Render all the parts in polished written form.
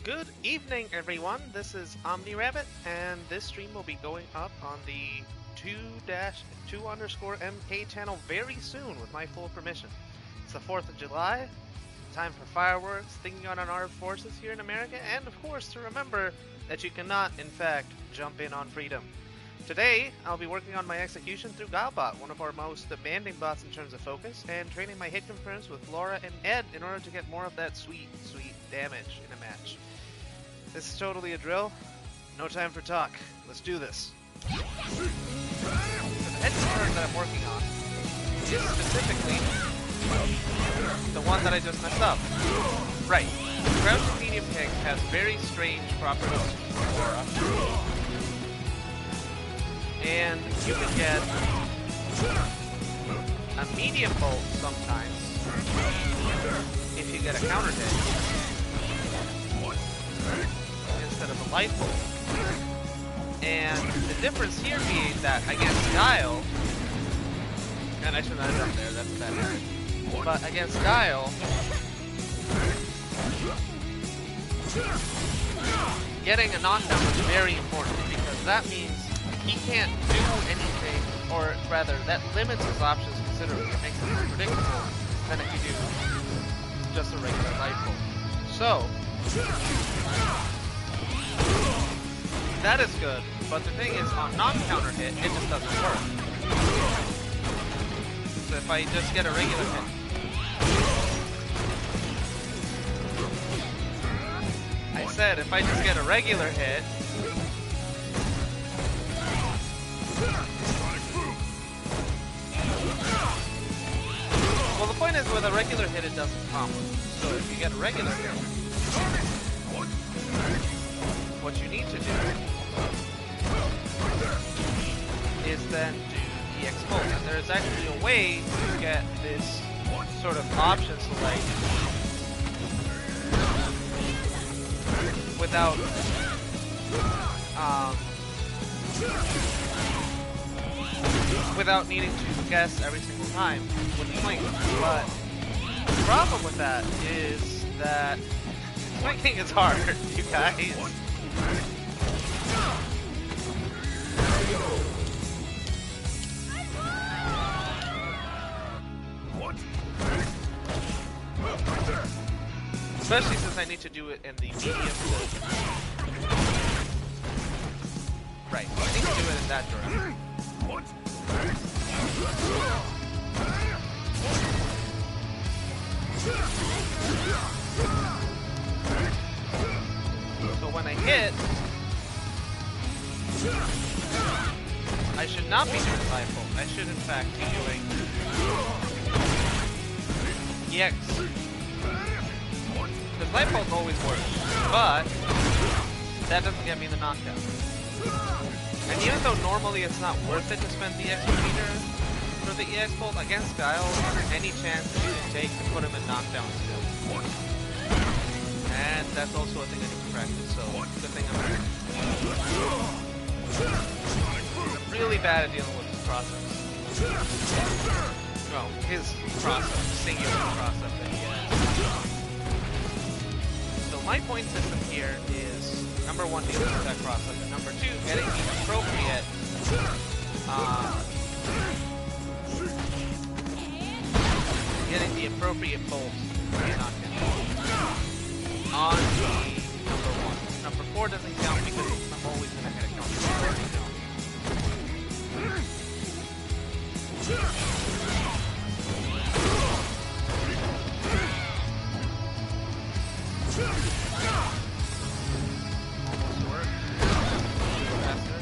Good evening, everyone. This is Omnirabbit, and this stream will be going up on the 2-2_MK channel very soon with my full permission. It's the 4th of July, time for fireworks, thinking on our forces here in America, and of course to remember that you cannot, in fact, jump in on freedom. Today, I'll be working on my execution through GuileBot, one of our most demanding bots in terms of focus, and training my hit confirms with Laura and Ed in order to get more of that sweet, sweet damage in a match. This is totally a drill. No time for talk. Let's do this. The head confirm that I'm working on is specifically the one that I just messed up. Right. Crouching medium tank has very strange properties for Laura. And you can get a medium bolt sometimes if you get a counter hit instead of a light bolt. And the difference here being that against Guile, and I shouldn't have done there, that's bad habit. But against Guile, getting a knockdown is very important because that means he can't do anything, or rather, that limits his options considerably. It makes it more predictable than if you do just a regular light bolt. So, that is good, but the thing is, on non-counter hit, it just doesn't work. So if I just get a regular hit, I said if I just get a regular hit, well, the point is, with a regular hit, it doesn't combo. So if you get a regular hit, what you need to do is then do EX Bolt. And there is actually a way to get this sort of option select without without needing to guess every single time with plink. But the problem with that is that plinking is hard, you guys. Especially since I need to do it in the medium. Right, I need to do it in that direction. So when I hit, I should not be doing light bolt. I should in fact be doing EX. Because light bolt always works, but that doesn't get me the knockdown. And even though normally it's not worth it to spend the extra meter for the EX bolt, against Guile, any chance that you can take to put him in knockdown still. And that's also a thing I need to practice, so good thing I'm really bad at dealing with this process. Well, his process, singular process that he has. So my point system here is, number one, dealing with that process, and number two, getting the appropriate bolt on the number one. Number 4 doesn't count because I'm always going to hit a counter. Almost worked. Faster.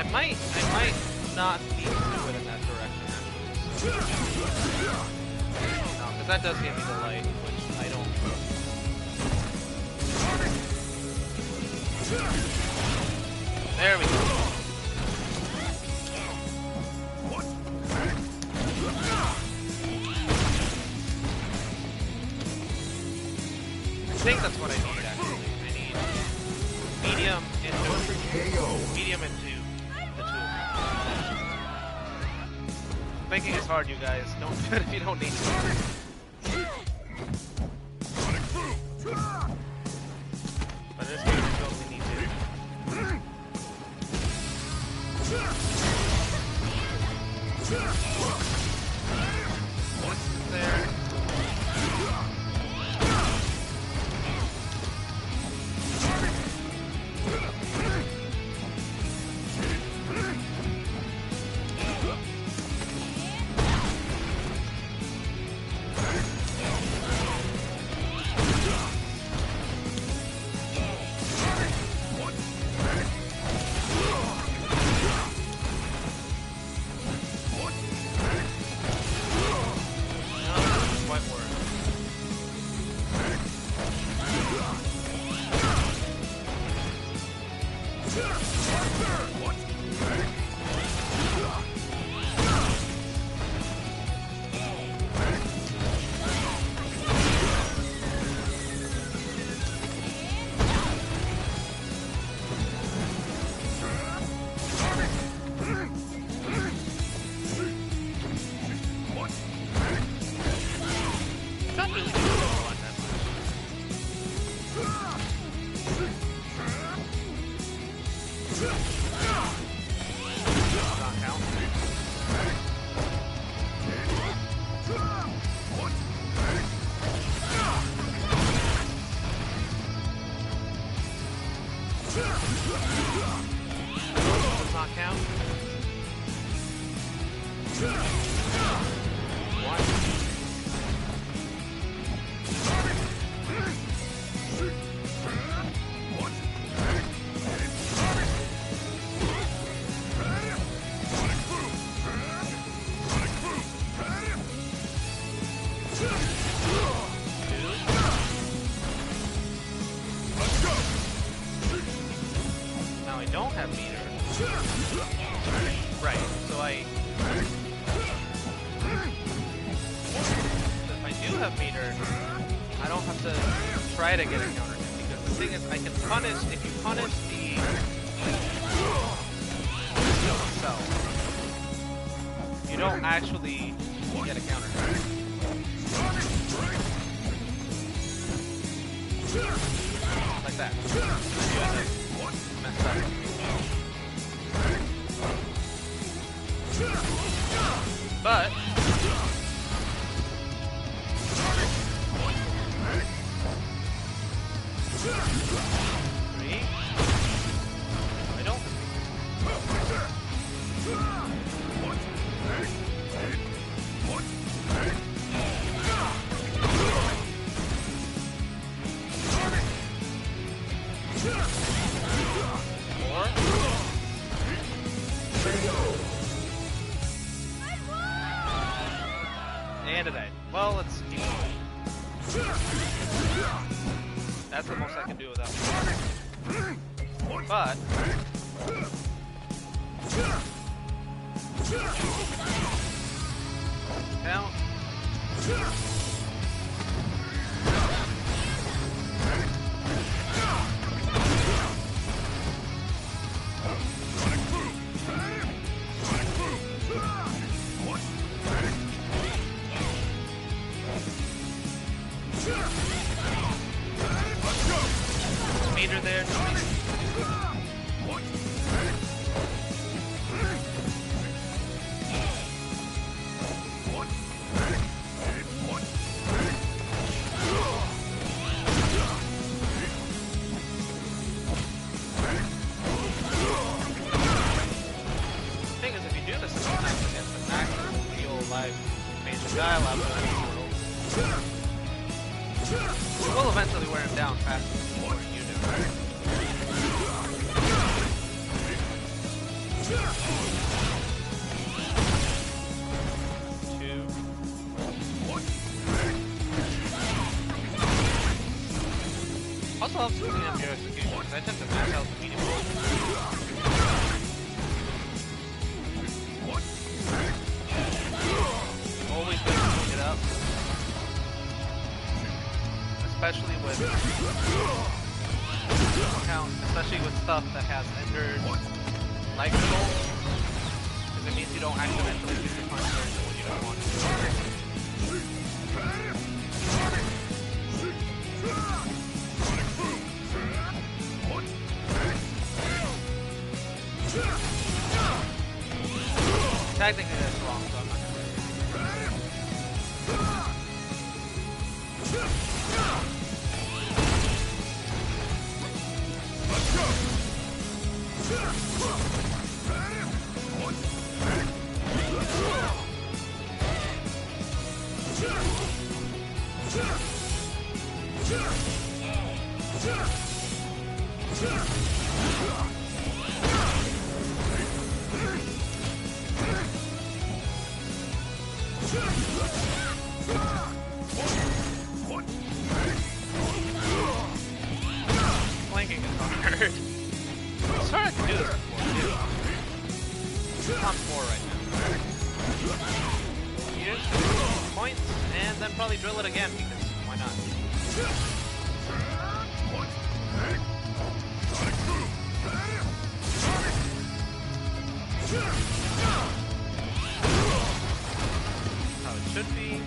I might not need to do it in that direction, actually. So. No, Because that does give me the light, which I don't. There we go. I think that's what I need actually. I need medium into the tool. Making is hard, you guys. Don't do it if you don't need to. But this game is totally need to. What's there? Does not count. One. Now I don't have meter. Right, so if I do have meter, I don't have to try to get a counter hit, because the thing is, I can punish, if you punish the itself, you don't actually get a counter hit. Like that. You end up messed up. But three. I don't. Four. And a died. Well, let's keep going. That's the most I can do without it. But count. Meter there. Thing is, if you do this sometimes against an actual real live major Guile out there in the world, we'll eventually wear him down faster before you do. Two. also helps with cleaning up your execution, because I tend to max out the medium roll. Always good to clean it up. Especially with stuff that has entered life control, because it means you don't accidentally use your punch when you don't want to. Technically that's wrong, so I'm not gonna Flanking is hard. It's hard to do this before, too. It's on 4 right now. Use points, and then probably drill it again, because why not? How it should be.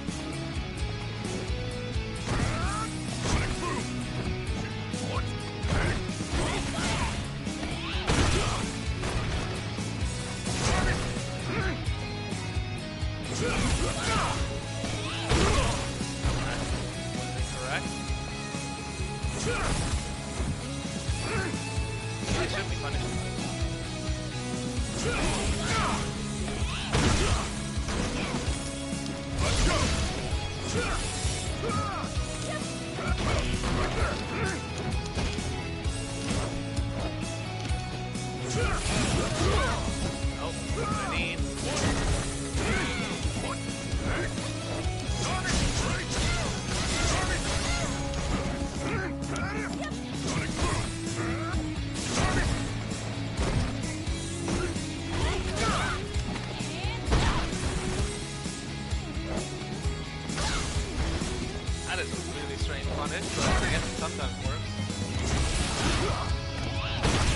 That is a really strange punish, but I guess it sometimes works.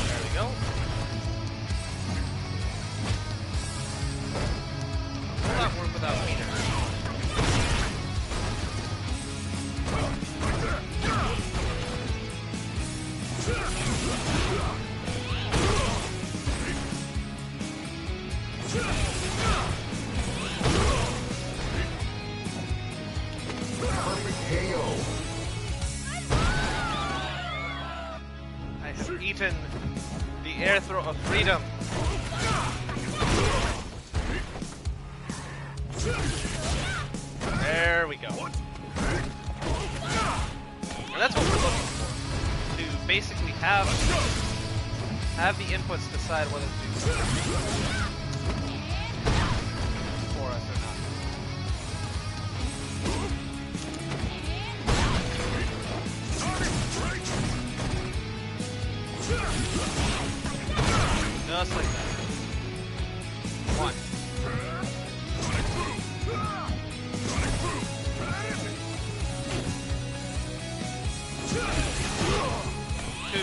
There we go. Will not work without meter. I have eaten the air throw of freedom. There we go. And that's what we're looking for. To basically have the inputs decide whether to do for us or not. Just like that. 1. 2.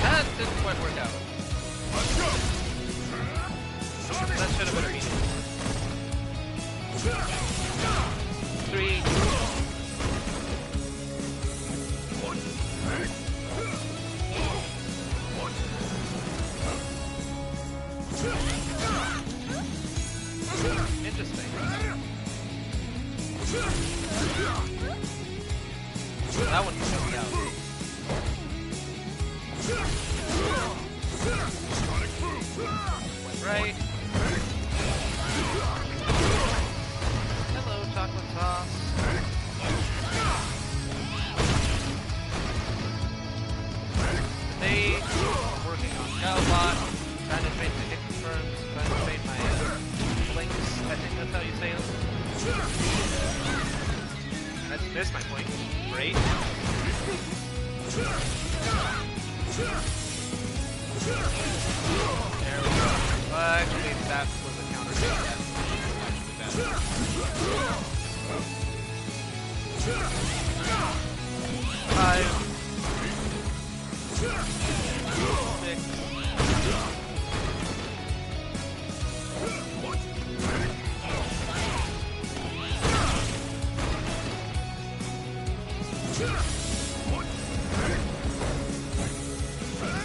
That didn't quite work out. That should have been a medium. 3. Interesting. That one took me out. Went right. Hello, chocolate sauce. They are working on GuileBot, trying to trace the hit confirm. Missed my point. Great. There we go. Actually, that was a counter hit. That's actually bad. 5, 6.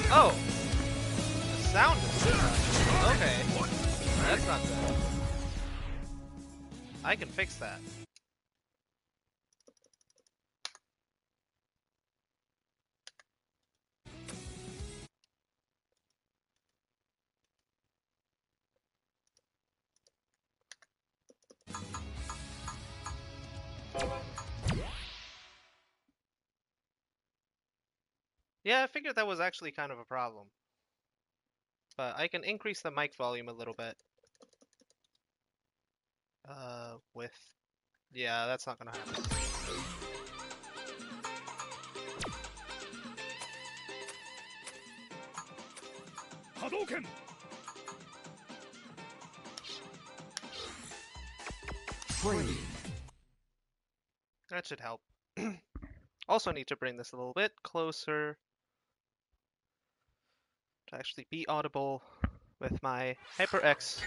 Oh! The sound is okay. That's not good. I can fix that. Yeah, I figured that was actually kind of a problem. But I can increase the mic volume a little bit. Yeah, that's not gonna happen. Hadouken! Training. That should help. Also need to bring this a little bit closer to actually be audible with my HyperX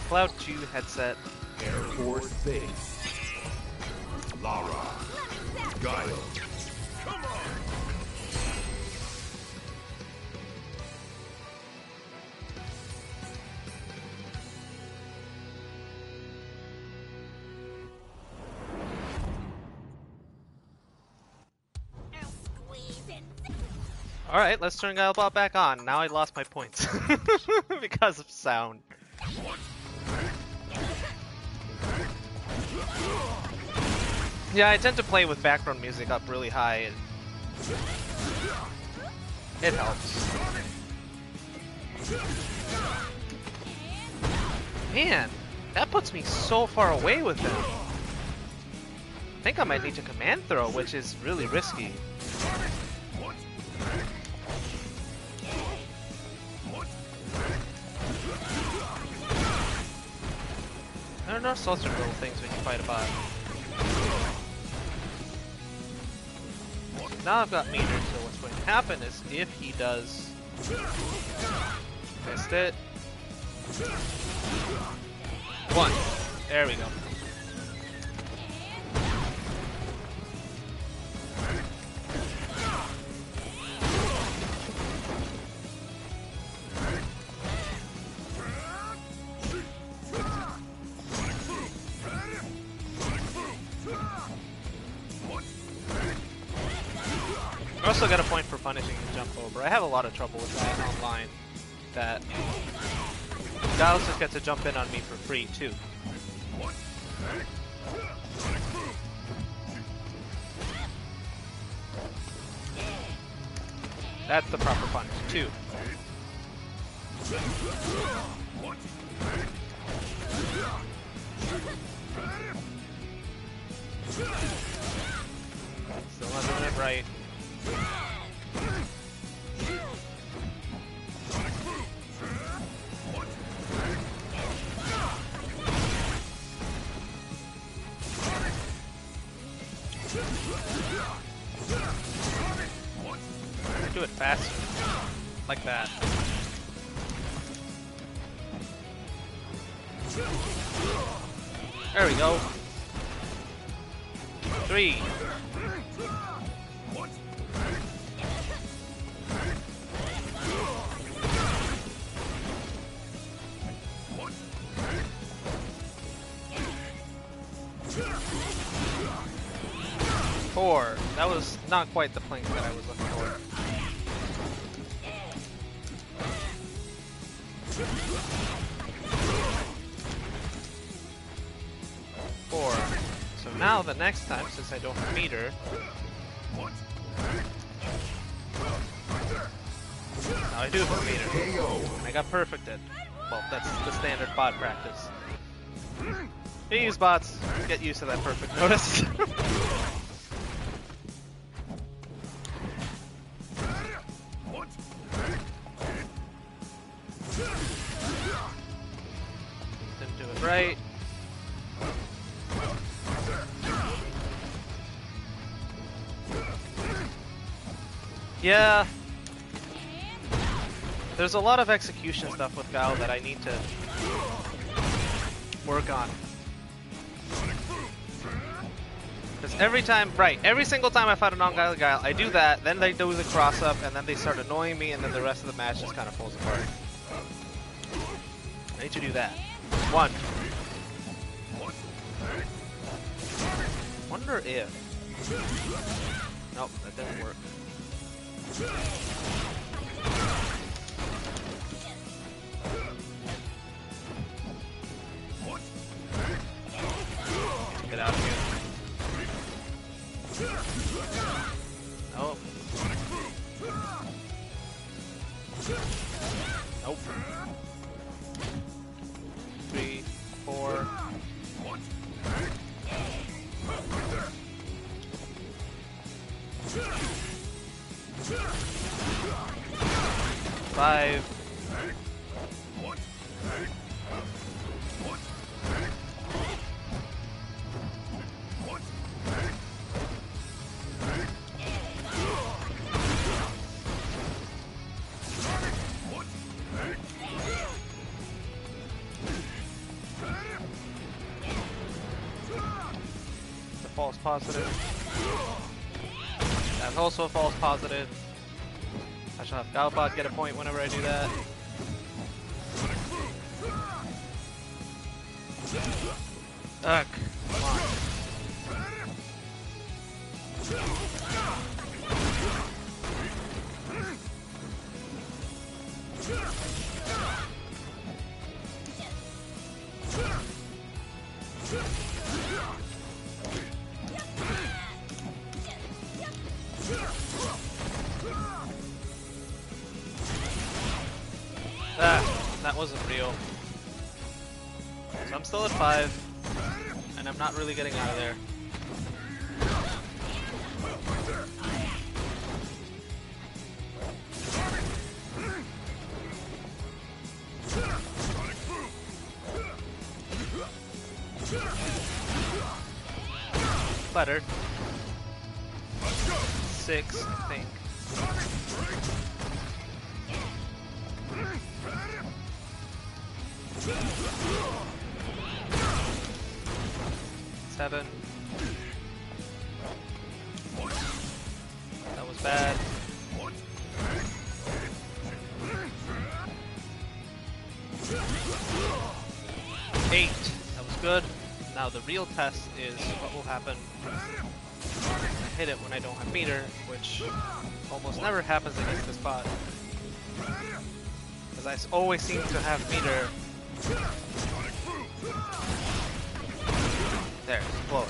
Cloud 2 headset. Air Force Base. Lara. Guile. Come on! Alright, let's turn GuileBot back on. Now I lost my points because of sound. Yeah, I tend to play with background music up really high. And it helps. Man, that puts me so far away with him. I think I might need to command throw, which is really risky. There are no sorts of little things when you fight a bot. Now I've got meter, so what's going to happen is if he does... Missed it. 1. There we go. I also got a point for punishing the jump over. I have a lot of trouble with that online. That Guile just gets to jump in on me for free too. That's the proper punish, 2. Still not doing it right. Do it faster, like that. There we go. 3. That was not quite the plink that I was looking for. 4. So now the next time, since I don't have meter, now I do have meter, and I got perfected. Well, that's the standard bot practice. These bots get used to that perfect notice. Yeah. There's a lot of execution stuff with Guile that I need to work on. Because every single time I fight a non-Guile Guile, I do that, then they do the cross-up, and then they start annoying me, and then the rest of the match just kind of falls apart. I need to do that. One. Wonder if... Nope, that didn't work. Get out of here. Nope. Nope. 3, 4. 5. It's a false positive. That's also a false positive. I shall have GuileBot get a point whenever I do that. Ugh, come on. That wasn't real. So I'm still at 5, and I'm not really getting out of there. Better. 6, I think. 7. That was bad. 8. That was good. Now the real test is what will happen if I hit it when I don't have meter, which almost never happens against this bot. Because I always seem to have meter. There, blow it.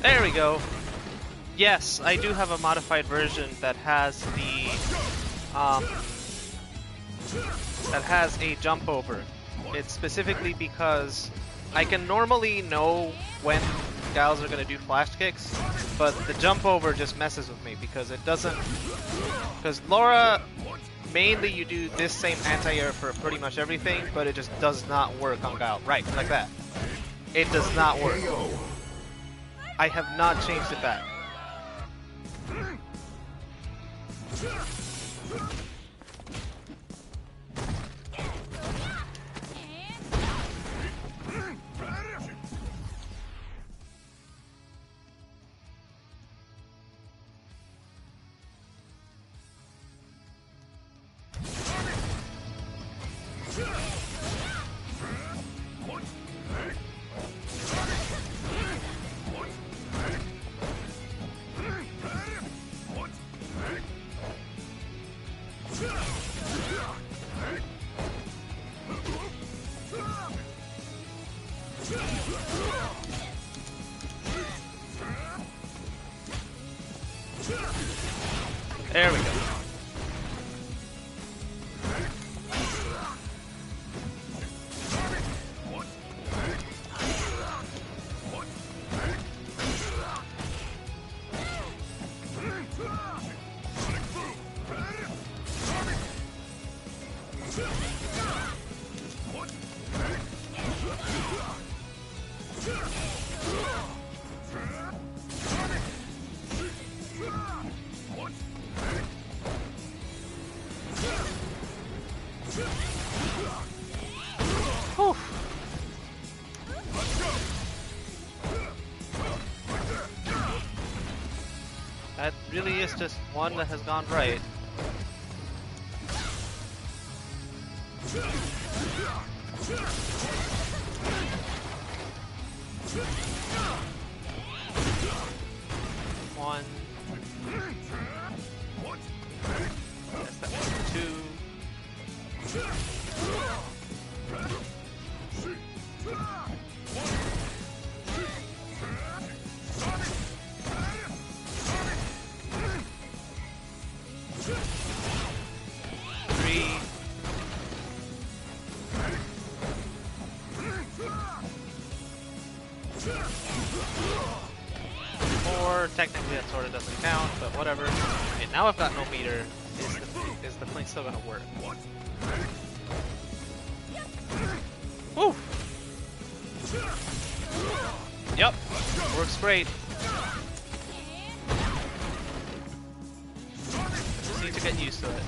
There we go. Yes, I do have a modified version that has the that has a jump over. It's specifically because I can normally know when Guiles are going to do flash kicks, but the jump over just messes with me because it doesn't. Because Laura, mainly you do this same anti-air for pretty much everything, but it just does not work on Guile. Right, like that. It does not work. I have not changed it back. There we go. Whew. That really is just one that has gone right. One. Yes, that was two. Three. Four. Technically that sort of doesn't count, but whatever. Okay, now I've got no meter. Is the plink still gonna work? Woo! Yep, works great. Just need to get used to it.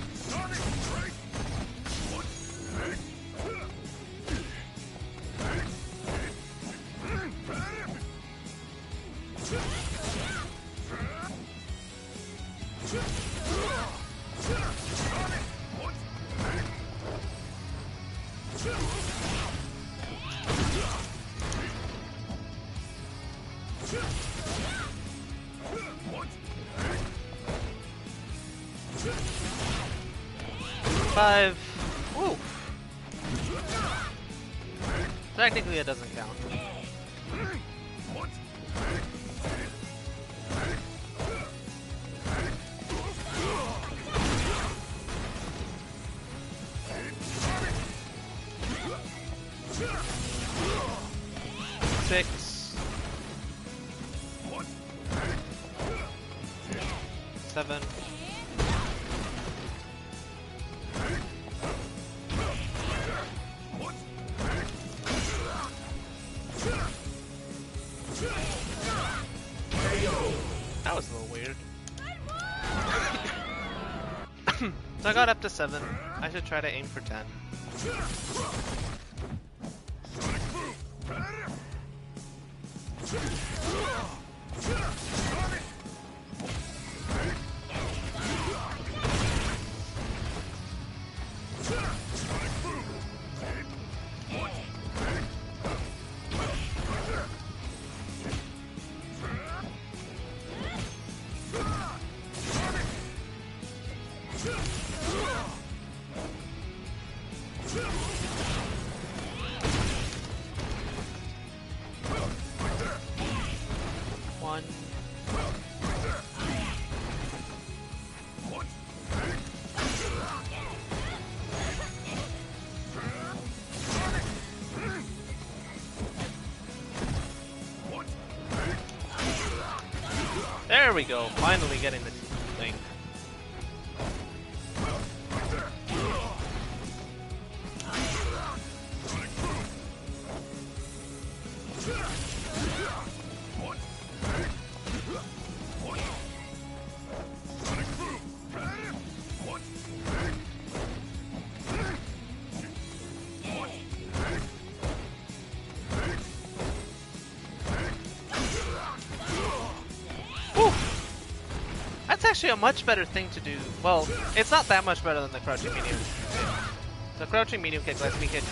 Five. Woo. Technically, it doesn't count. Six. Seven. That was a little weird. So I got up to 7. I should try to aim for 10. One. There we go, finally getting the thing. That's actually a much better thing to do. Well, it's not that much better than the crouching medium kick. The crouching medium kick lets me hit to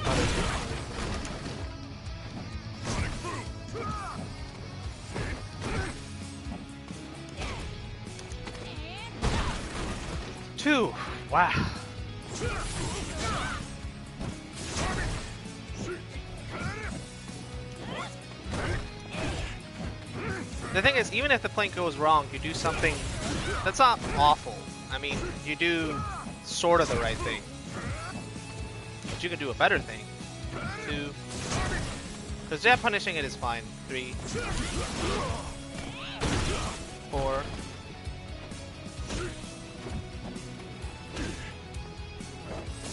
other things. Two. Wow. The thing is, even if the plink goes wrong, you do something that's not awful. I mean, you do sort of the right thing. But you can do a better thing. 2. Because yeah, punishing it is fine. 3. 4.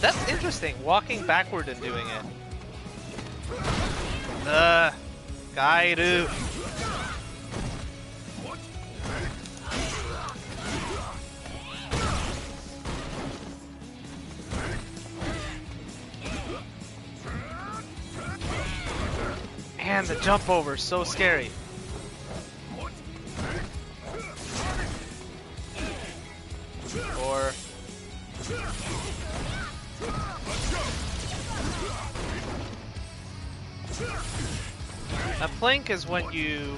5. That's interesting, walking backward and doing it. Guile. Man, the jump over, so scary. Or... a plink is when you...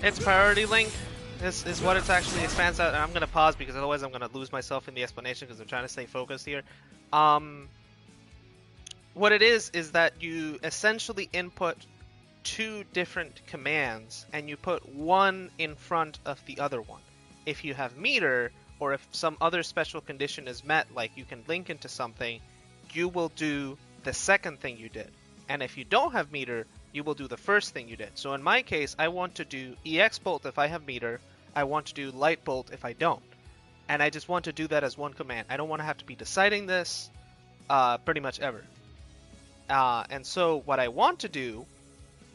it's priority link. This is what it's actually expands out, and I'm gonna pause because otherwise I'm gonna lose myself in the explanation because I'm trying to stay focused here. What it is that you essentially input two different commands and you put one in front of the other one. If you have meter, or if some other special condition is met, like you can link into something, you will do the second thing you did. And if you don't have meter, you will do the first thing you did. So in my case, I want to do EX bolt if I have meter, I want to do light bolt if I don't. And I just want to do that as one command. I don't want to have to be deciding this pretty much ever. And so what I want to do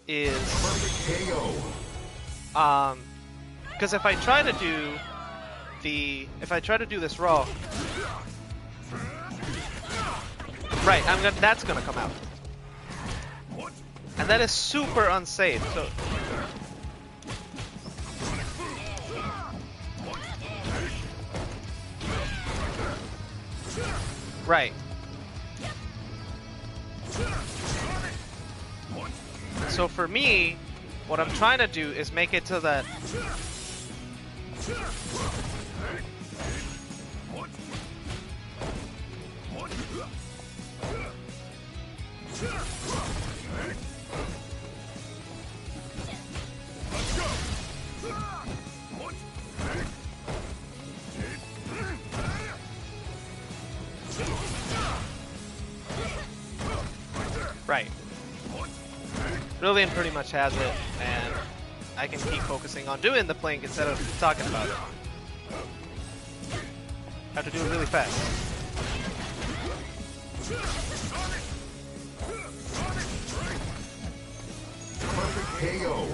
is... because if I try to do this raw... right, that's gonna come out. And that is super unsafe, so... right. So for me, what I'm trying to do is make it so that... right. Brilliant pretty much has it, and I can keep focusing on doing the plink instead of talking about it. Have to do it really fast. Perfect KO.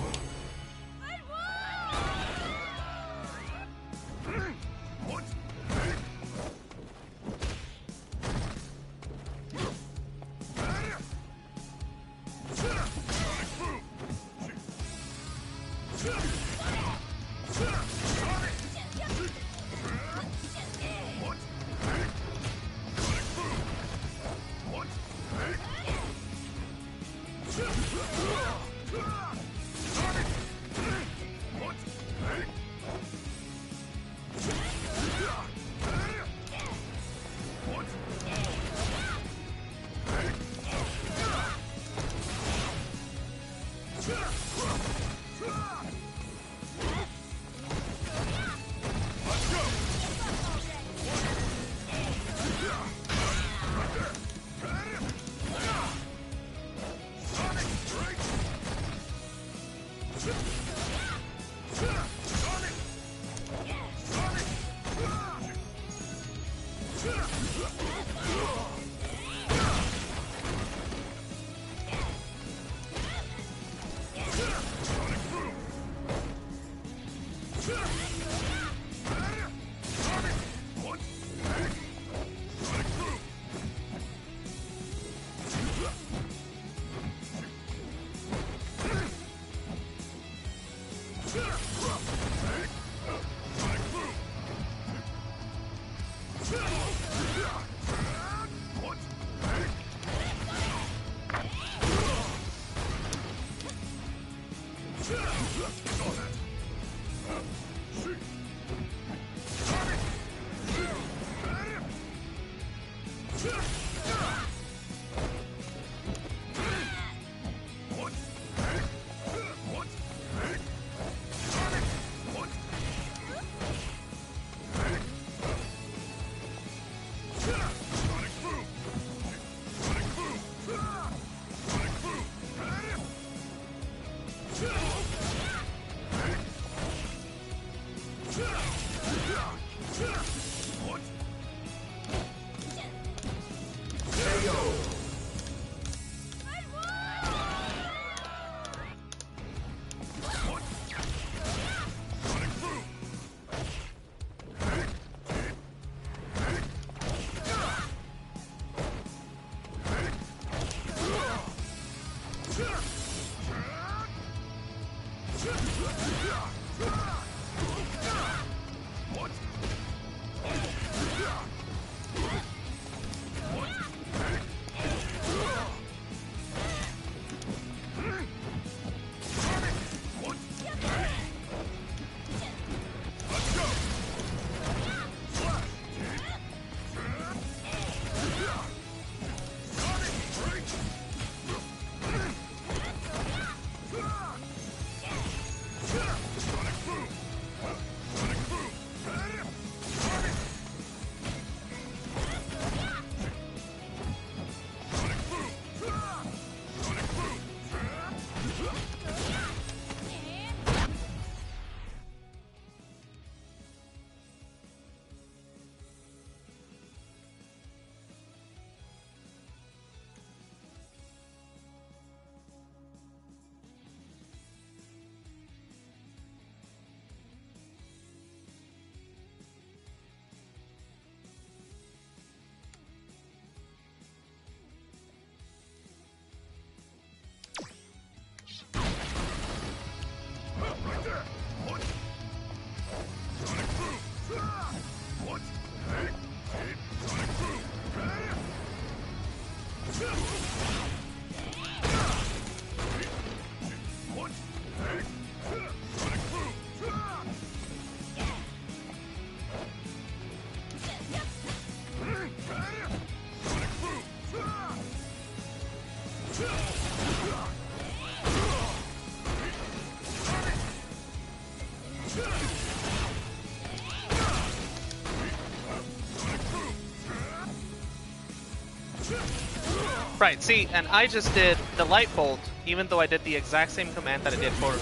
Right, see, and I just did the light bolt, even though I did the exact same command that I did for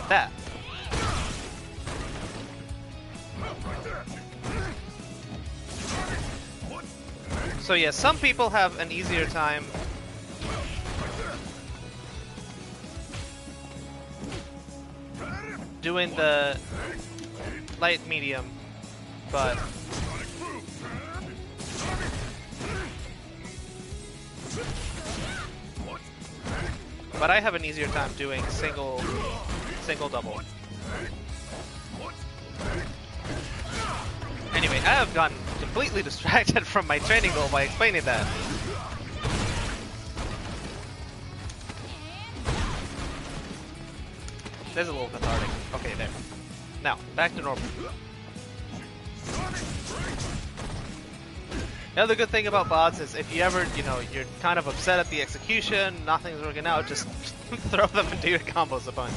that. So yeah, some people have an easier time doing the light medium, but I have an easier time doing single double. Anyway, I have gotten completely distracted from my training goal by explaining that. There's a little cathartic. Okay, there. Now, back to normal. The other good thing about bots is if you ever, you're kind of upset at the execution, nothing's working out, just throw them and do your combos a bunch.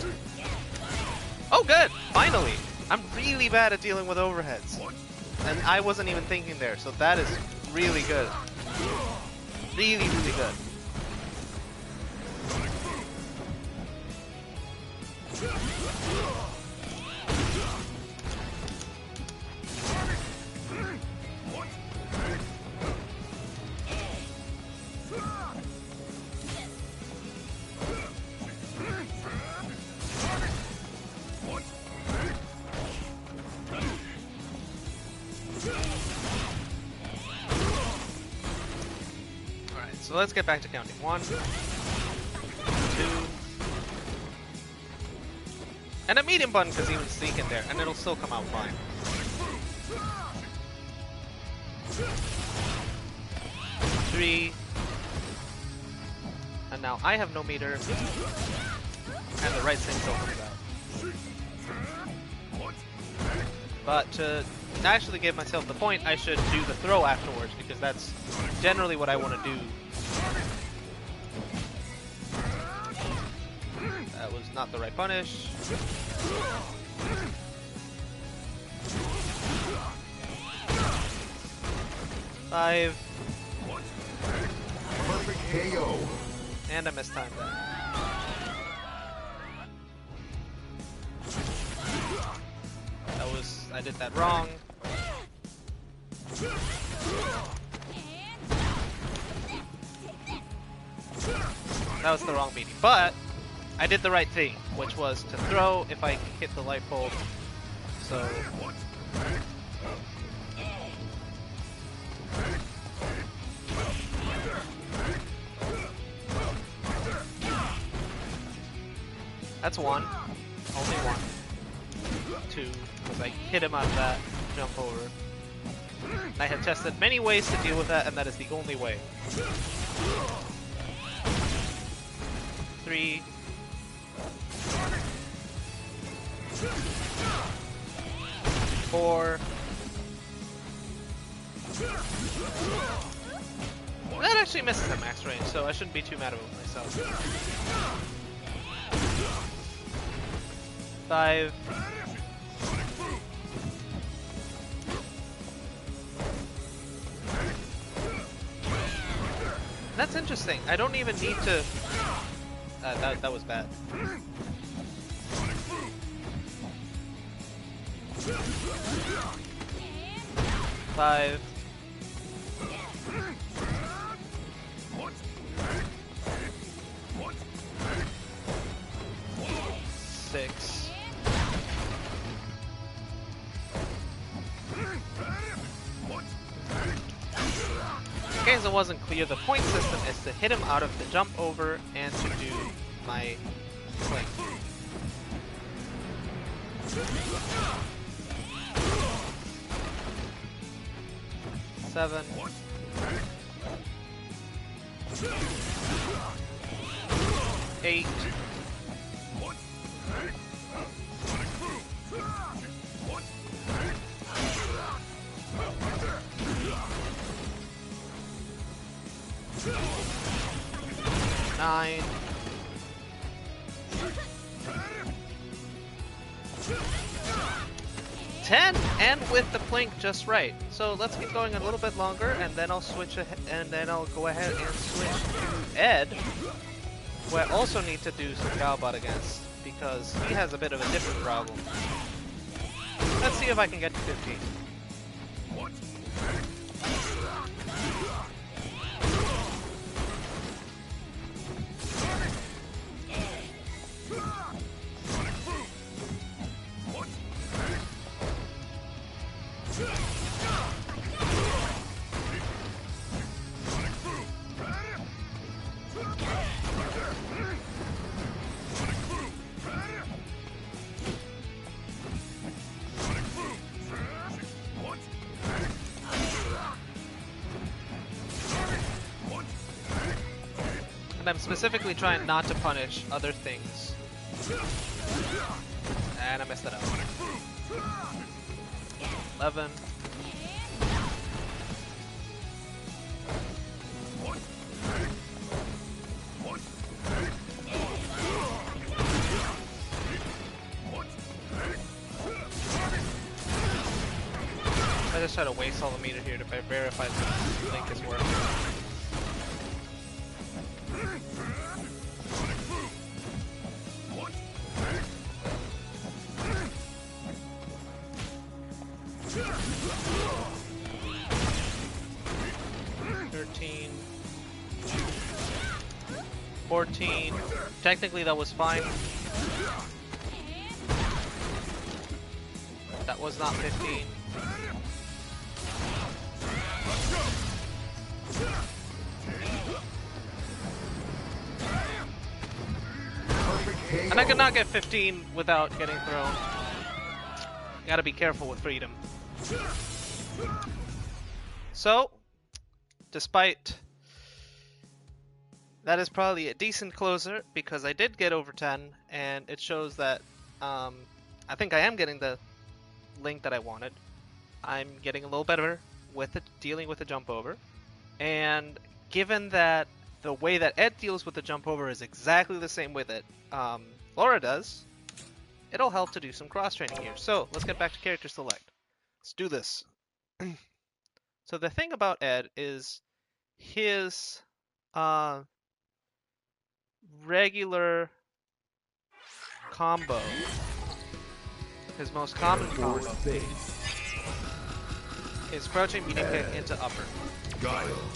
Oh good! Finally! I'm really bad at dealing with overheads. And I wasn't even thinking there, so that is really good. Really, really good. So let's get back to counting. 1, 2, and a medium button because he would sneak in there, and it'll still come out fine. 3, and now I have no meter, and the right thing's opened out. But to actually give myself the point, I should do the throw afterwards because that's generally what I want to do. That was not the right punish. 5. Perfect KO. And I mistimed that. I did that wrong. That was the wrong beating, but I did the right thing, which was to throw if I hit the light bulb. So that's 1. Only 1. 2, because I hit him out of that jump over. I have tested many ways to deal with that, and that is the only way. 3. 4. That actually misses at max range, so I shouldn't be too mad about myself. 5. That's interesting. I don't even need to... that was bad. 5. 6. In case it wasn't clear, the point system is to hit him out of the jump over and to do my plink. 7. 8. 9. 10. 10 and with the plink just right. So let's get going a little bit longer, and then I'll switch ahead, and then I'll go ahead and switch to Ed, who I also need to do some GuileBot against because he has a bit of a different problem. Let's see if I can get to 15. And I'm specifically trying not to punish other things. And I messed it up. 11. I just try to waste all the meter here to verify that the link is working. $13, 14. Technically that was fine. That was not 15. And I could not get 15 without getting thrown. Gotta be careful with freedom. So, despite that is probably a decent closer because I did get over 10, and it shows that I think I am getting the link that I wanted. I'm getting a little better with it, dealing with the jump over, and given that the way that Ed deals with the jump over is exactly the same way that Laura does, it'll help to do some cross training here. So let's get back to character select. Let's do this. So the thing about Ed is his regular combo, his most common combo, is crouching medium kick into upper.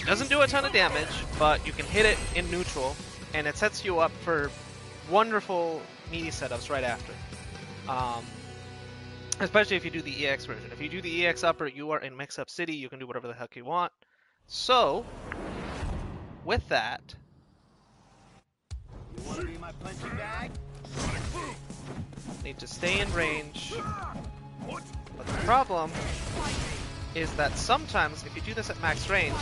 It doesn't do a ton of damage, but you can hit it in neutral, and it sets you up for wonderful meaty setups right after. Especially if you do the EX version. If you do the EX upper, you are in mix-up city, you can do whatever the heck you want. So, with that, you want to be my punching bag? need to stay in range. But the problem is that sometimes, if you do this at max range,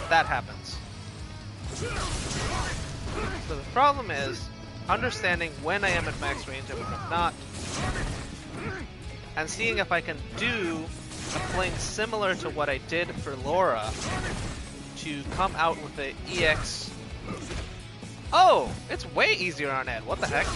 that happens. So the problem is understanding when I am at max range and when I'm not, and seeing if I can do a plink similar to what I did for Laura to come out with the EX. Oh, it's way easier on Ed. What the heck?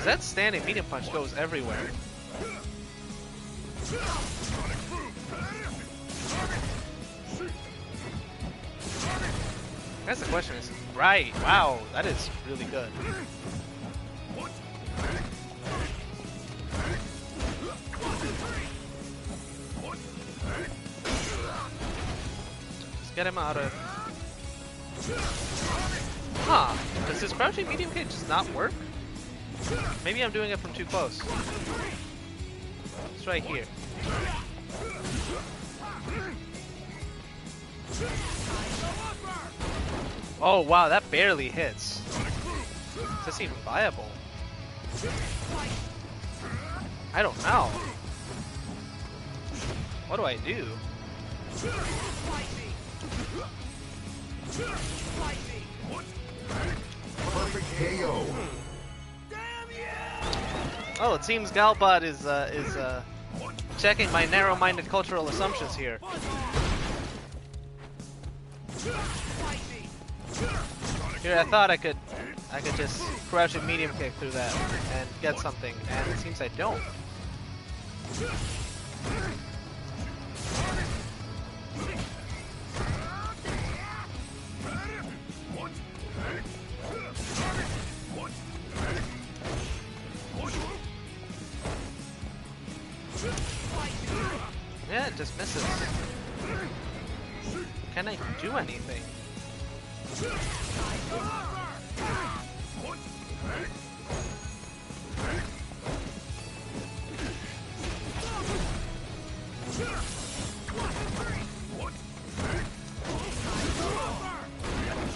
Zed's standing medium punch goes everywhere. I guess the question is, right, wow, that is really good. Just get him out of... Huh, does his crouching medium kick just not work? Maybe I'm doing it from too close. It's right here. Oh wow, that barely hits. Is this even viable? I don't know. What do I do? Perfect KO. Oh, it seems GuileBot is checking my narrow-minded cultural assumptions here. Here, I thought I could just crouch and medium kick through that and get something, and it seems I don't. Yeah, it just misses. Can I do anything?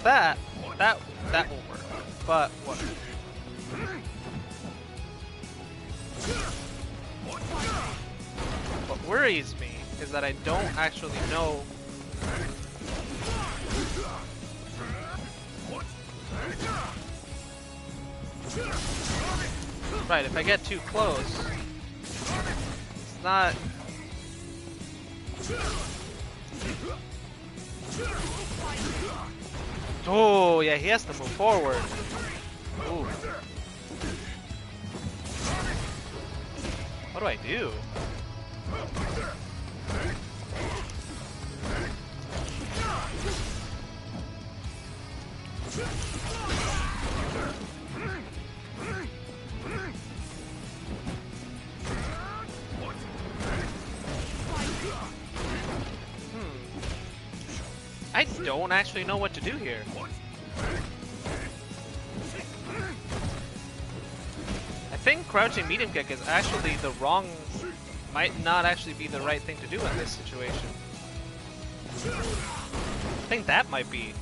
That will work. But what? What worries me is that I don't actually know. Right, if I get too close, it's not. Oh, yeah, he has to move forward. Ooh. What do I do? I don't actually know what to do here. I think crouching medium kick is actually the wrong, might not actually be the right thing to do in this situation. I think that might be.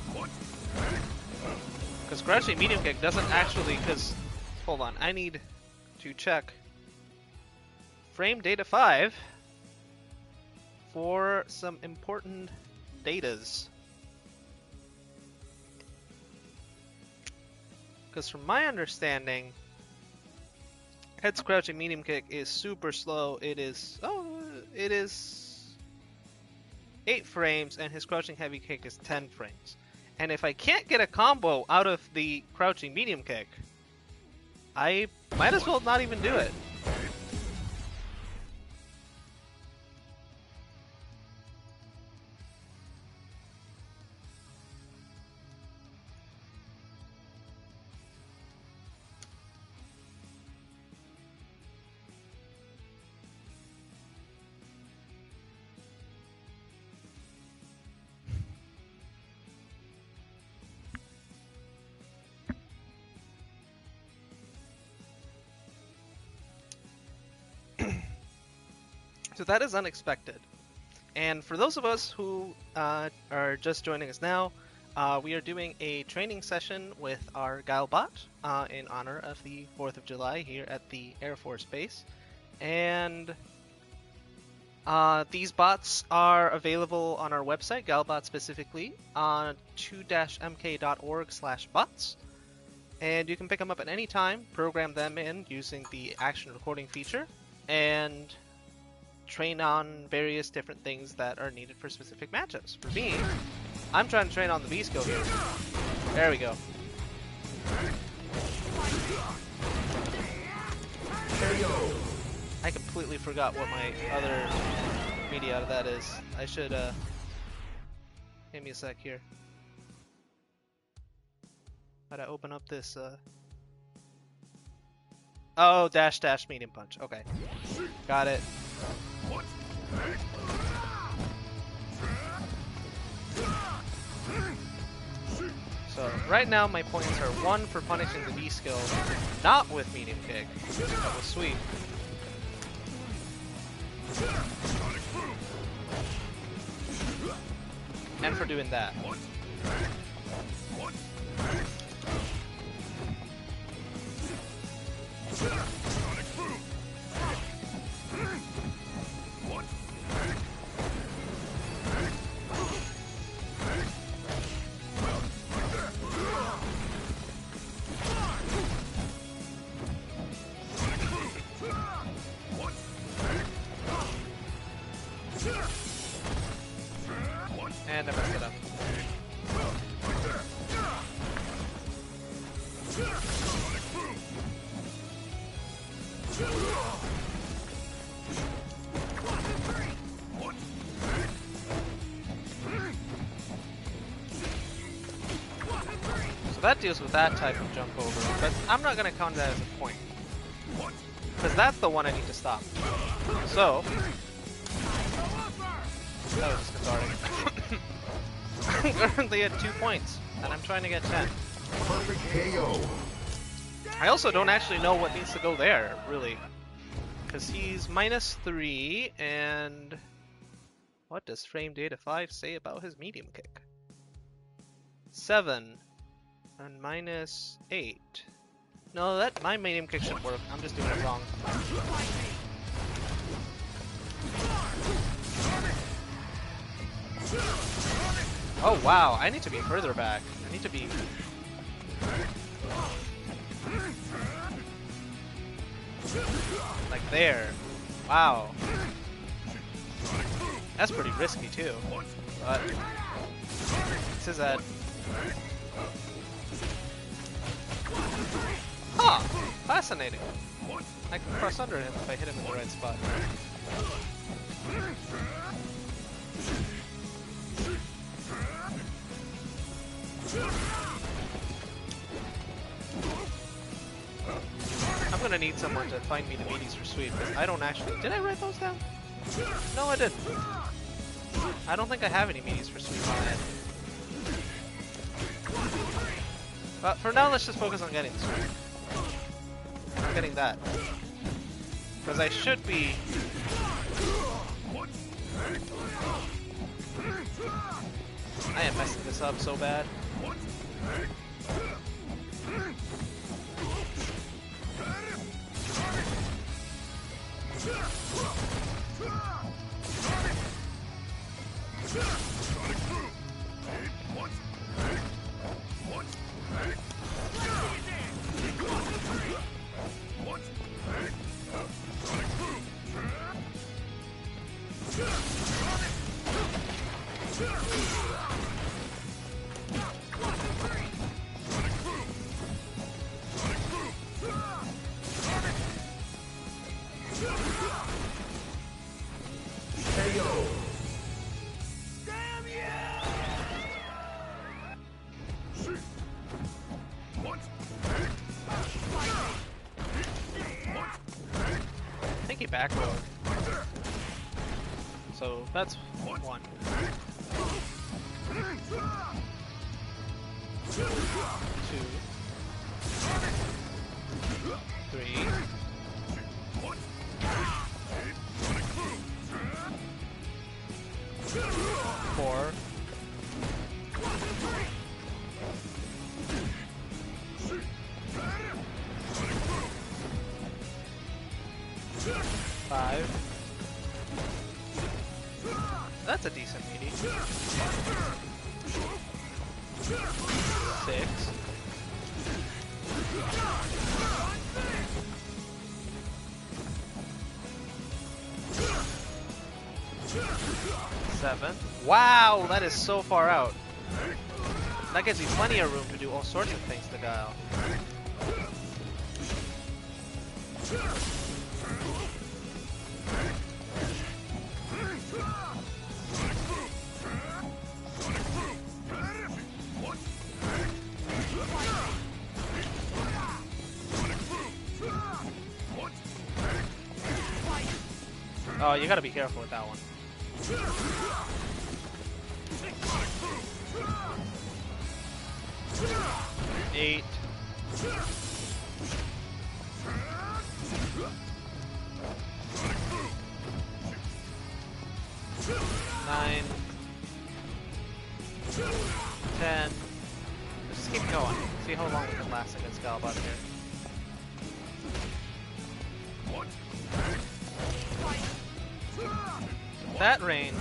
Because crouching medium kick doesn't actually, hold on, I need to check frame data 5 for some important datas. Because from my understanding, head's crouching medium kick is super slow. It is 8 frames, and his crouching heavy kick is 10 frames. And if I can't get a combo out of the crouching medium kick, I might as well not even do it. So that is unexpected. And for those of us who are just joining us now, we are doing a training session with our GuileBot in honor of the 4th of July here at the Air Force Base. And these bots are available on our website, GuileBot specifically, on 2-mk.org/bots. And you can pick them up at any time, program them in using the action recording feature, and train on various different things that are needed for specific matchups. For me, I'm trying to train on the B skill here. There we go. I completely forgot what my other media out of that is. I should, give me a sec here. How to open up this, oh, dash medium punch. Okay. Got it. So right now my points are 1 for punishing the B skill, not with medium kick. That was sweet. And for doing that. And I messed it up. So that deals with that type of jump over, but I'm not going to count that as a point. Because that's the one I need to stop. So, that was just cathartic. I'm currently at 2 points, and I'm trying to get 10. Perfect KO. I also don't actually know what needs to go there, really. Because he's -3, and what does frame data 5 say about his medium kick? 7 and -8. No, that my medium kick should work. I'm just doing it wrong. Oh wow, I need to be further back. I need to be... like there. Wow. That's pretty risky too. But this is a... Huh! Fascinating. I can cross under him if I hit him in the right spot. I'm gonna need someone to find me the meaties for sweep, because I don't actually... Did I write those down? No, I didn't. I don't think I have any meaties for sweep on that. But for now, let's just focus on getting sweep. I'm getting that. Because I should be... I am messing this up so bad. Back row. So that's 1. 2. 3. 4. 5. That's a decent meaty. 6. 7. Wow, that is so far out. That gives you plenty of room to do all sorts of things to Guile. Oh, you gotta be careful with that one. 8. 9. 10. Just keep going. See how long we can last against GuileBot here. That range,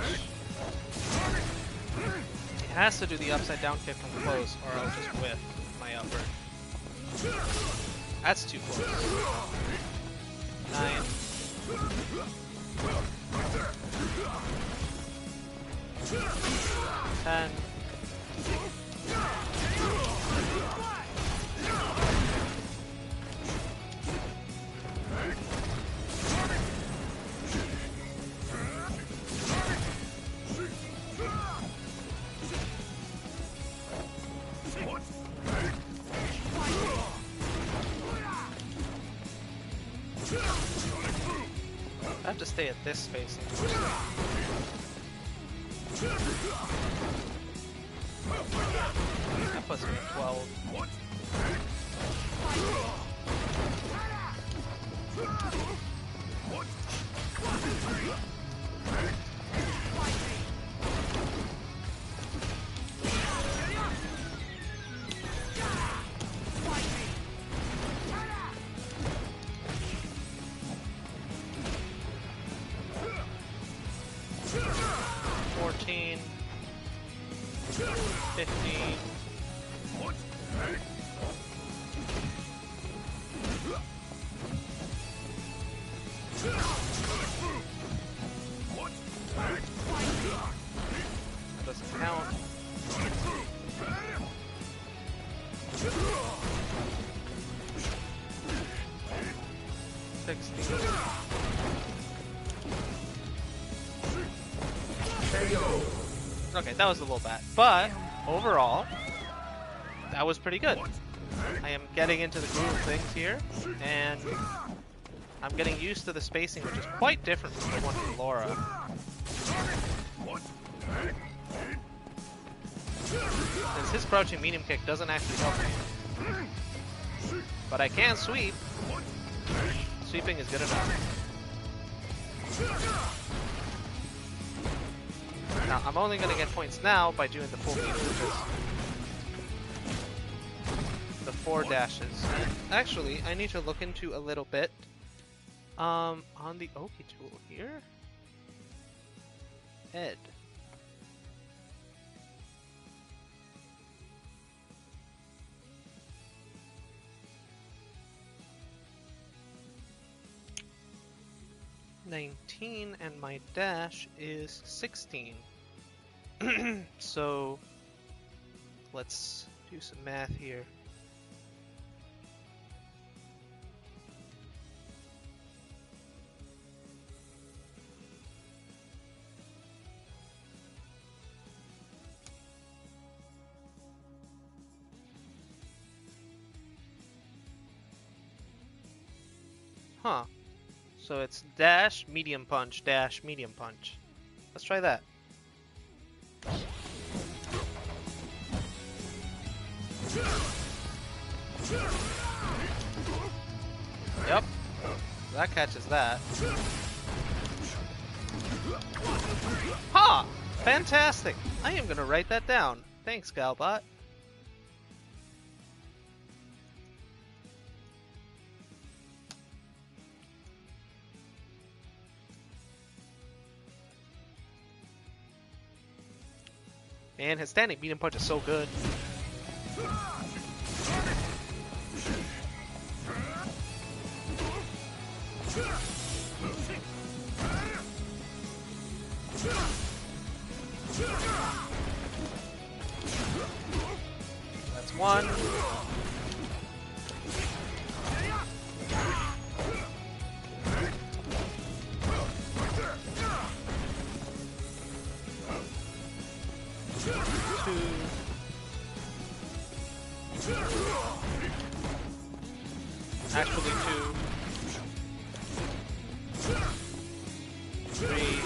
it has to do the upside down kick from close, or I'll just whiff my upper. That's too close. 9. 10. have to stay at this spacing. That puts me at 12. That doesn't count. 16. Okay, that was a little bad, but overall, that was pretty good. I am getting into the groove of things here, and I'm getting used to the spacing, which is quite different from the one from Laura. Since his crouching medium kick doesn't actually help me. But I can sweep. Sweeping is good enough. Now, I'm only going to get points now by doing the full meter, which is the 4 dashes. And actually, I need to look into a little bit on the Oki tool here. Ed. $19 and my dash is 16. So let's do some math here. Huh. So it's dash, medium punch, dash, medium punch. Let's try that. Yep. That catches that. Ha! Fantastic! I am gonna write that down. Thanks, GuileBot. Man, his standing medium punch is so good. That's one. Actually, 2. 3.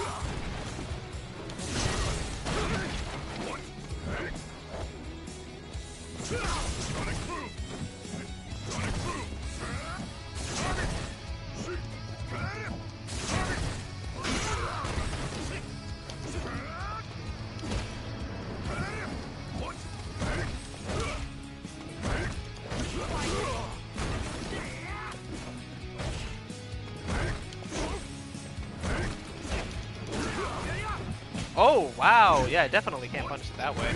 'Oh, wow. Yeah, I definitely can't punch it that way.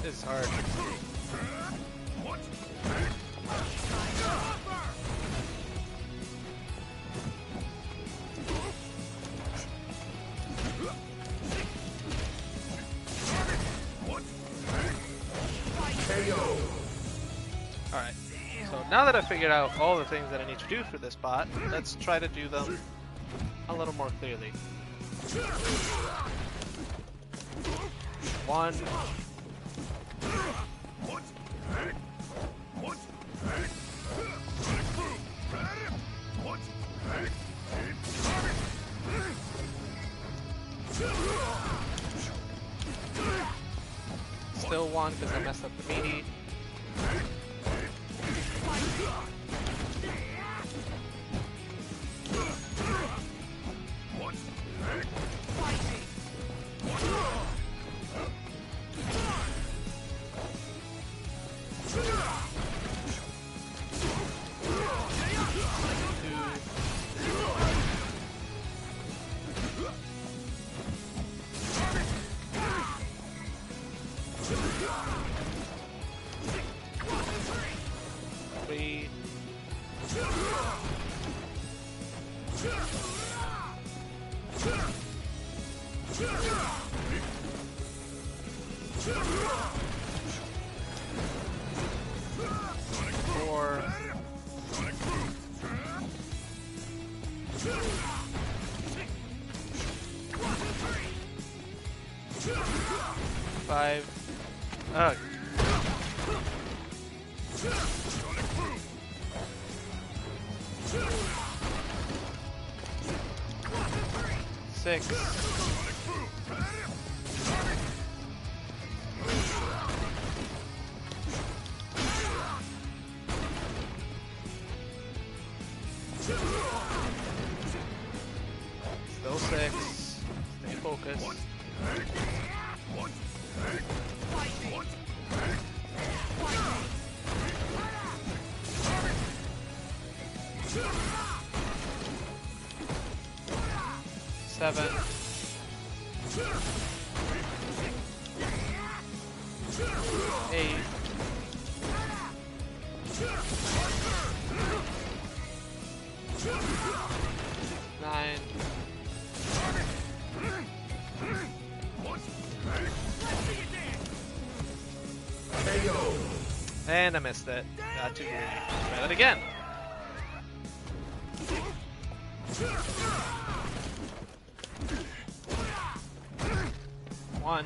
This is hard. Alright, so now that I've figured out all the things that I need to do for this bot, let's try to do them a little more clearly. One. Still one because I messed up the meaty. Three. 4. 5. Ugh. 6. 6. Stay focused. 7. 8. 9. And I missed it. Got too greedy. Try that again. 1.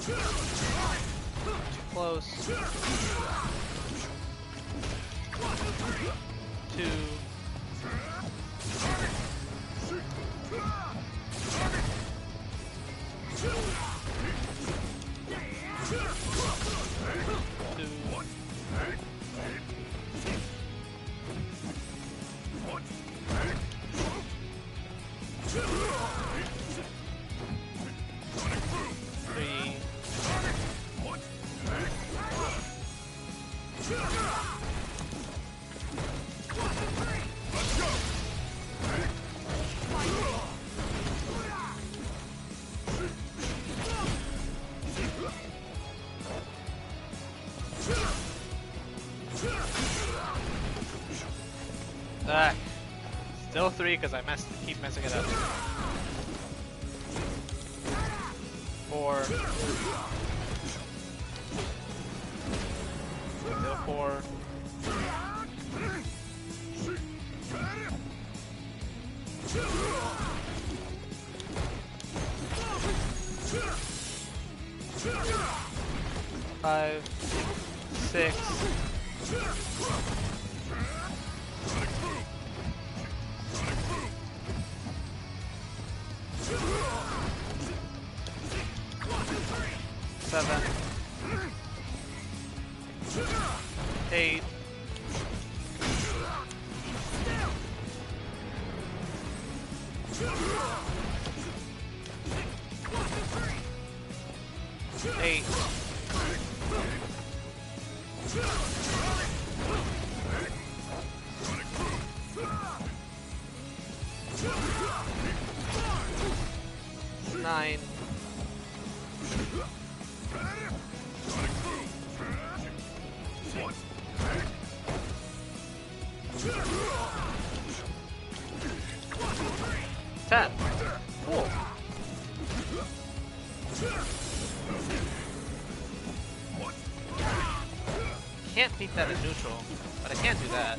Too close. 2. 3. 3 because I keep messing it up. 4. Still 4. 5. 6. 7. 8. 8. 9. 10. Cool. Can't beat that in neutral, but I can do that.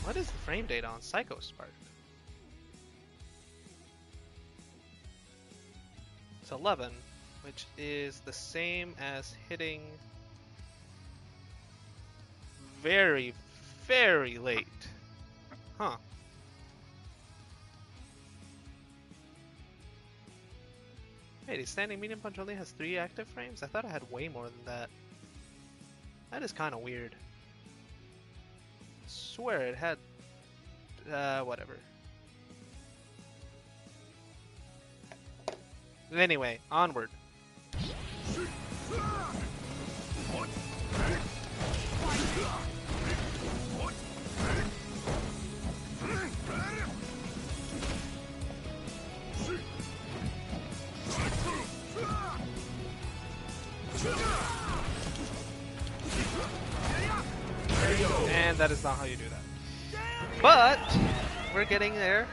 What is the frame data on Psycho Spark? It's 11, which is the same as hitting very, very late. Huh. Wait, is Standing Medium Punch only has 3 active frames? I thought I had way more than that. That is kind of weird. I swear it had... whatever. Anyway, onward. And that is not how you do that. But we're getting there.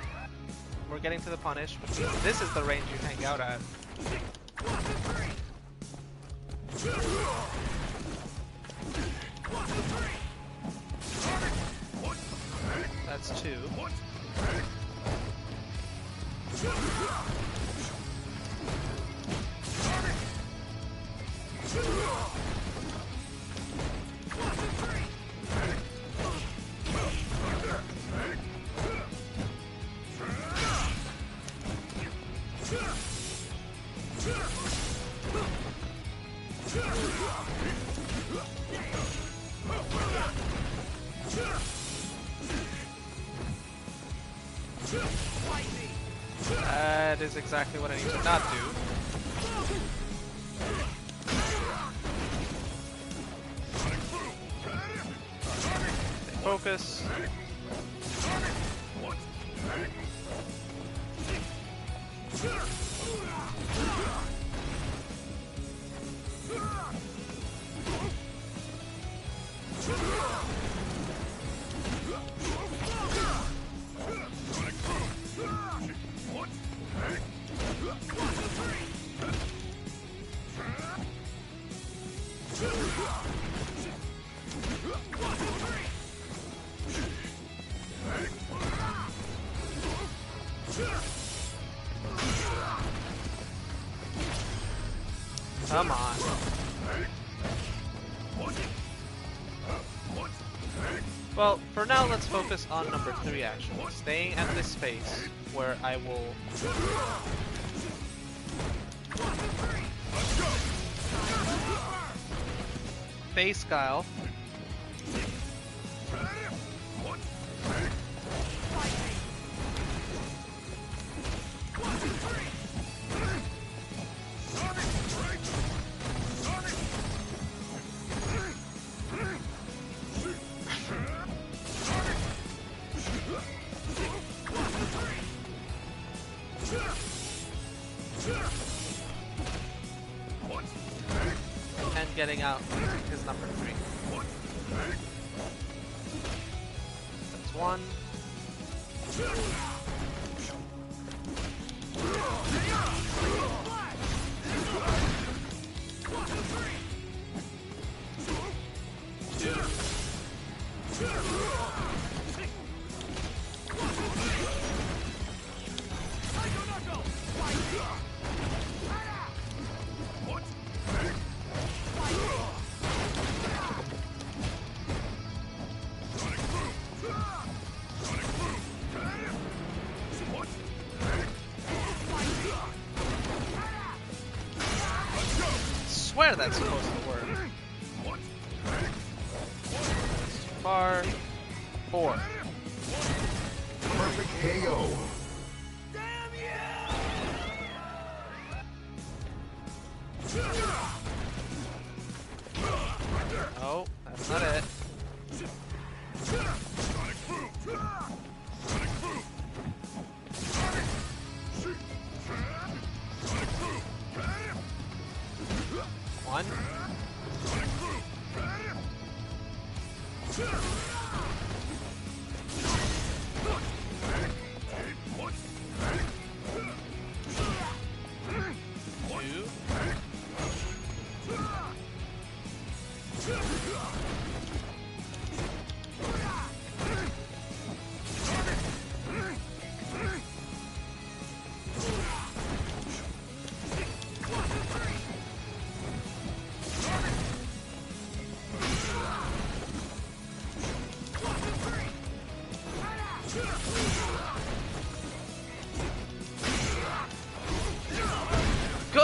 We're getting to the punish, which means this is the range you hang out at. That's 2. That is exactly what I need to not do. Stay focus. Come on. Well, for now, let's focus on number 3 actually. Staying at this space where I will... face Guile. And getting out is number 3. That's 1. Swear that's supposed to work. That's too far. 4. Perfect KO. Oh, that's not it. One.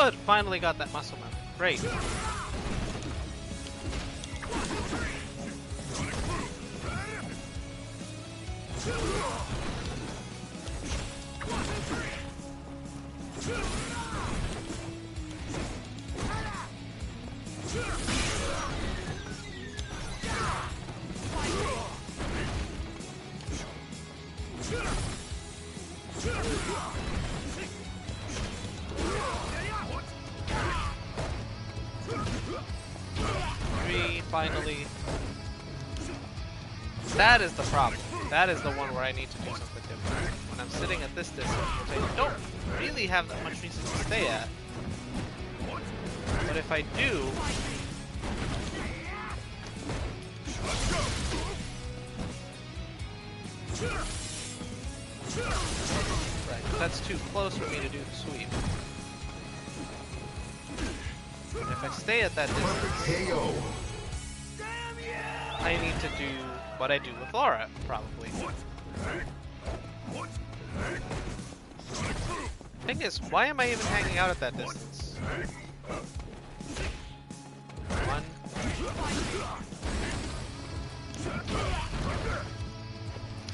Good! Finally got that muscle memory. Great. Finally. That is the problem. That is the one where I need to do something different. When I'm sitting at this distance, which I don't really have that much reason to stay at. But if I do... Right, that's too close for me to do the sweep. And if I stay at that distance... KO. I need to do what I do with Laura, probably. Thing is, why am I even hanging out at that distance? One.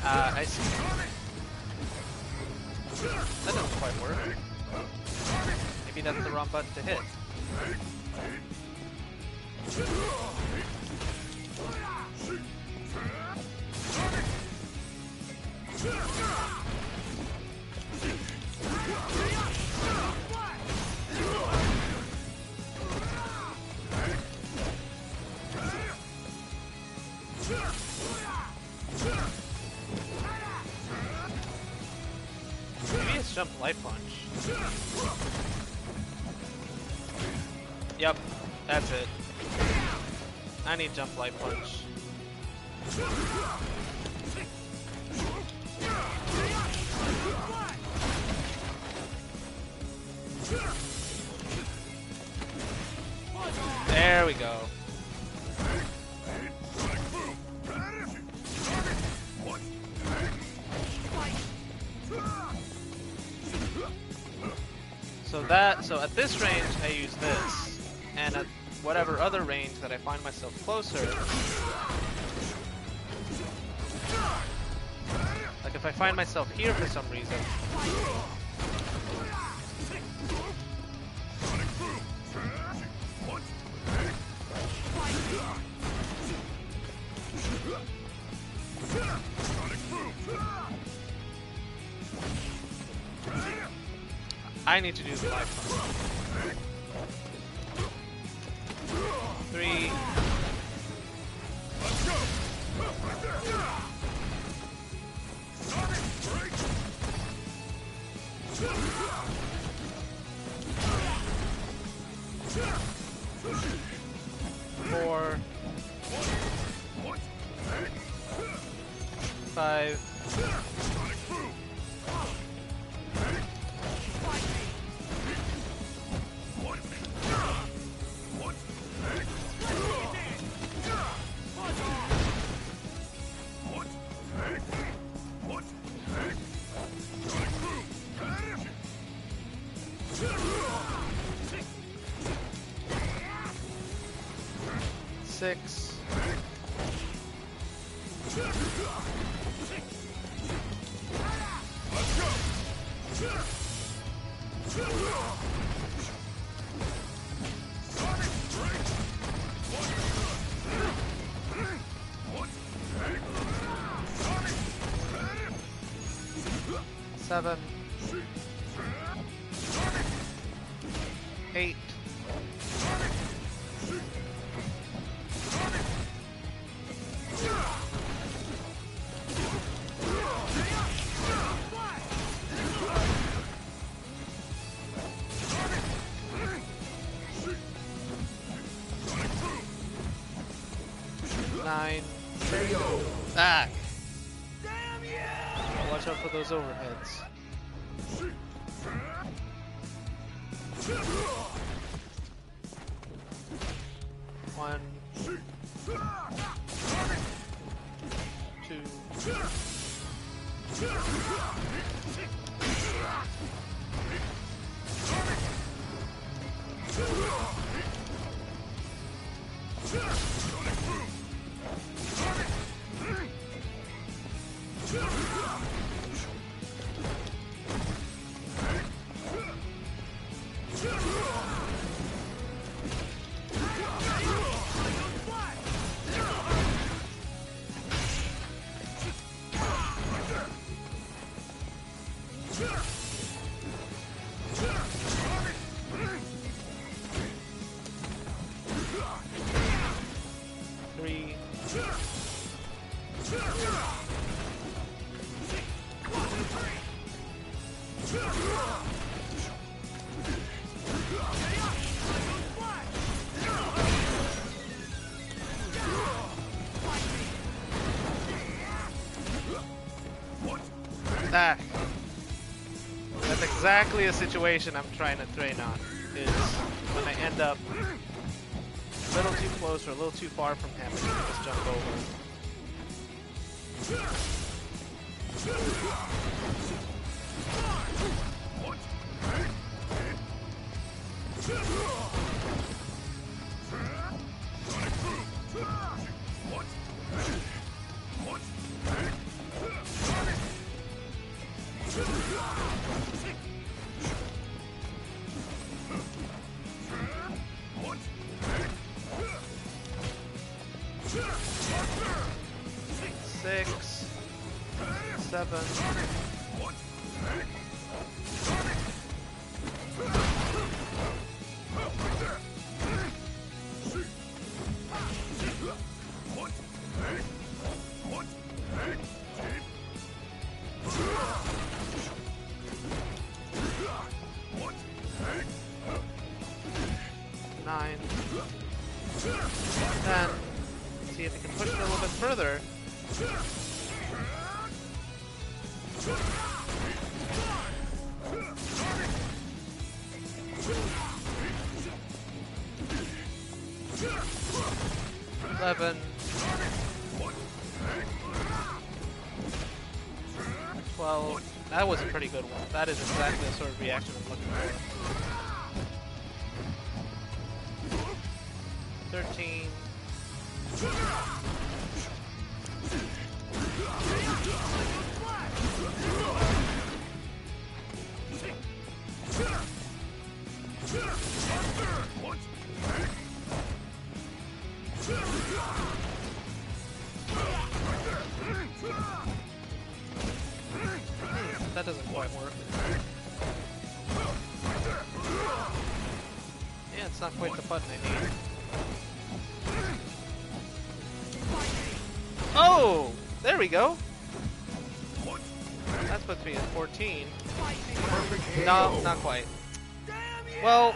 I see. That doesn't quite work. Maybe that's the wrong button to hit. Maybe it's jump light punch. Yep, that's it. I need jump light punch. There we go. So at this range I use this, and at whatever other range that I find myself closer, like if I find myself here for some reason, I need to do the life punch. 3. 4. 5. 6. 7. 8. 9. Ah! Watch out for those overheads. 1. 2. 3. attack. That's exactly a situation I'm trying to train on, is when I end up a little too close or a little too far from him and just jump over. Six, 7. Nine. 10. See if we can push it a little bit further. Eleven. 12. That was a pretty good one. That is exactly the sort of reaction I'm looking for. 13. 'That doesn't quite work. Yeah, it's not quite the button I need. Oh! There we go! That puts me at 14. No, not quite. Well,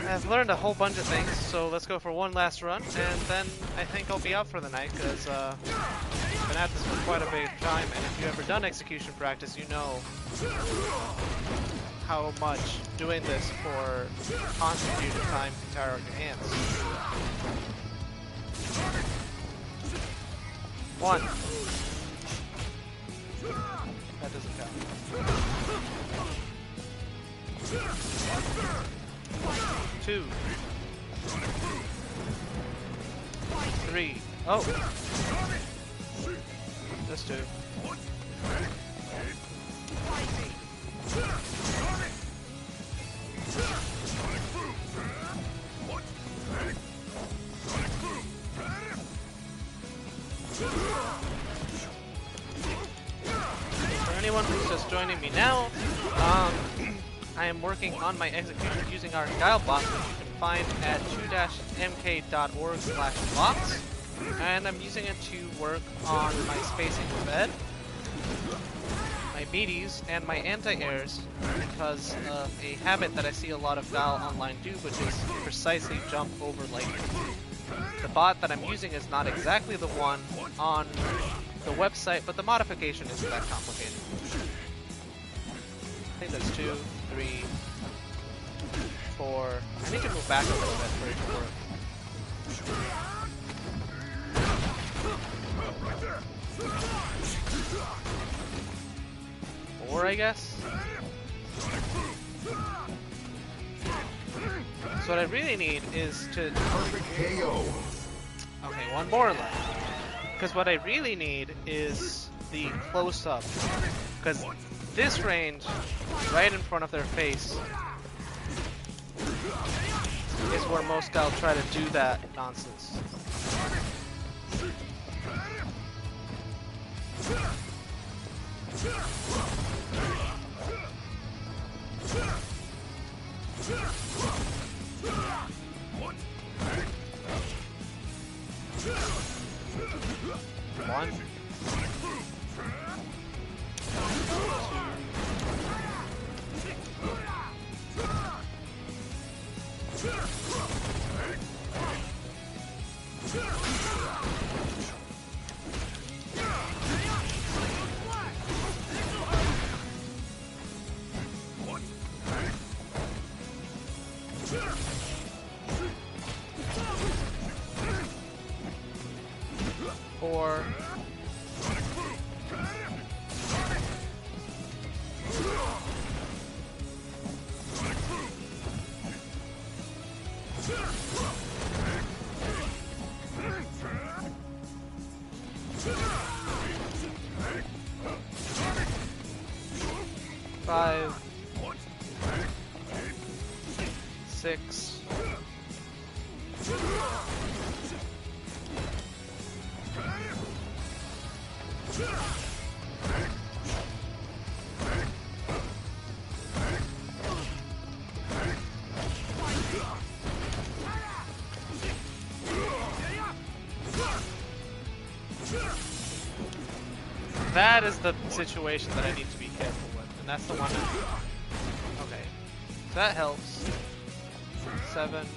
I've learned a whole bunch of things, so let's go for one last run, and then I think I'll be out for the night, because I've been at this for quite a bit of time, and if you've ever done execution practice, you know how much doing this for constant period of time can tire out your hands. 1. That doesn't count. 2. 3. Oh! Just 2. 'For anyone who's just joining me now, I am working on my execution using our GuileBot, which you can find at 2-mk.org/bots, and I'm using it to work on my spacing of bed, my meaties, and my anti-airs, because of a habit that I see a lot of Guile online do, which is precisely jump over lightning. The bot that I'm using is not exactly the one on the website, but the modification isn't that complicated. I think that's 2, 3, 4. I need to move back a little bit for it to work. 4, I guess? So what I really need is to... Perfect KO. Okay, one more left. Because what I really need is the close-up. Because this range, right in front of their face, is where most Guile try to do that nonsense. One. 2. 4. Five, 6, 'That is the situation that I need to be careful with, and that's the one. Okay, so that helps. 7,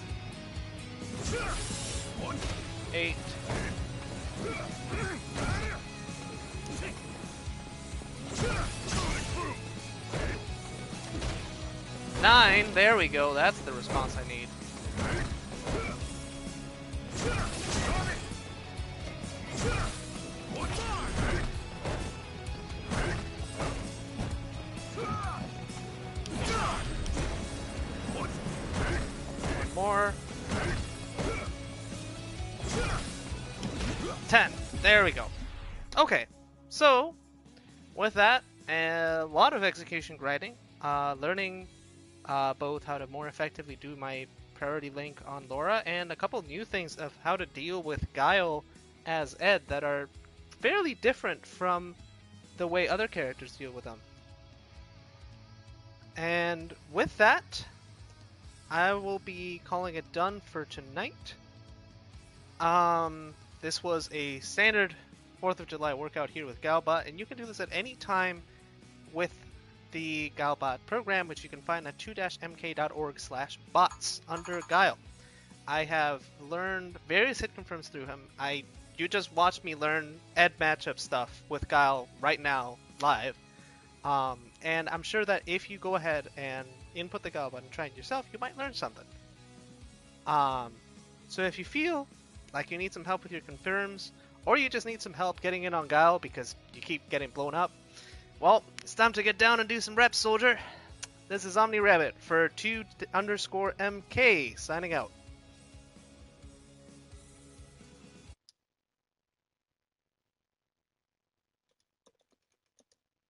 8, 9. There we go. That's the response I need. More. 10. There we go. Okay, so with that, a lot of execution grinding, learning both how to more effectively do my priority link on Laura, and a couple new things of how to deal with Guile as Ed that are fairly different from the way other characters deal with them. And with that, I will be calling it done for tonight. This was a standard 4th of July workout here with GuileBot, and you can do this at any time with the GuileBot program, which you can find at 2-mk.org/bots under Guile. I have learned various hit confirms through him. You just watched me learn Ed matchup stuff with Guile right now, live. And I'm sure that if you go ahead and input the GuileBot and try it yourself, you might learn something. So if you feel like you need some help with your confirms, or you just need some help getting in on Guile because you keep getting blown up, well, it's time to get down and do some reps, soldier. This is Omnirabbit for 2_MK signing out.